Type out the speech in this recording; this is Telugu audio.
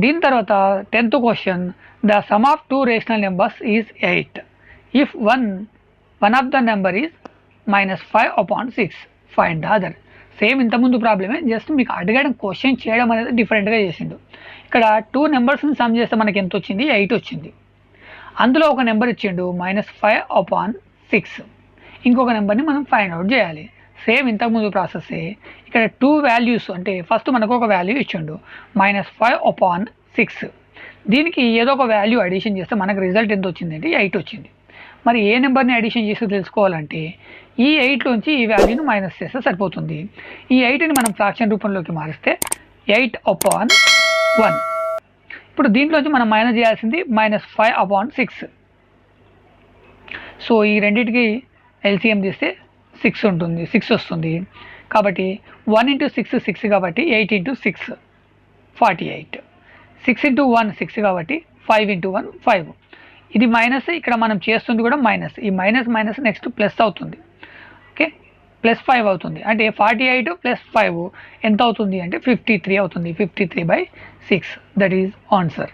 దీని తర్వాత 10th question, the sum of two rational numbers is 8 if one of the number is -5/6 find the other. Same ఇంతకుముందు ప్రాబ్లమే, జస్ట్ మీకు అడగడం క్వశ్చన్ చేయడం అనేది డిఫరెంట్గా చేసిండు. ఇక్కడ 2 నెంబర్స్ని సమ్ చేస్తే మనకి ఎంత వచ్చింది, 8 వచ్చింది. అందులో ఒక నెంబర్ ఇచ్చిండు -5/6, ఇంకొక నెంబర్ని మనం ఫైండ్ అవుట్ చేయాలి. సేమ్ ఇంతకుముందు ప్రాసెస్సే. ఇక్కడ 2 వాల్యూస్ అంటే ఫస్ట్ మనకు ఒక వాల్యూ ఇచ్చిండు -5/6, దీనికి ఏదో ఒక వాల్యూ అడిషన్ చేస్తే మనకు రిజల్ట్ ఎంత వచ్చిందంటే 8 వచ్చింది. మరి ఏ నెంబర్ని అడిషన్ చేసి తెలుసుకోవాలంటే ఈ 8లోంచి ఈ వాల్యూని మైనస్ చేస్తే సరిపోతుంది. ఈ 8ని మనం ఫ్రాక్షన్ రూపంలోకి మారిస్తే 8/1. ఇప్పుడు దీంట్లోంచి మనం మైనస్ చేయాల్సింది -5/6. సో ఈ రెండింటికి ఎల్సిఎం తీస్తే 6 ఉంటుంది, 6 వస్తుంది. కాబట్టి 1 × 6 6 కాబట్టి 8 × 6 48, 6 × 1 6 కాబట్టి 5 × 1 5. ఇది మైనస్, ఇక్కడ మనం చేస్తుంది కూడా మైనస్. ఈ మైనస్ మైనస్ నెక్స్ట్ ప్లస్ అవుతుంది. ఓకే, +5 అవుతుంది. అంటే 48 + 5 ఎంత అవుతుంది అంటే 53 అవుతుంది. 53/6 దట్ ఈజ్ ఆన్సర్.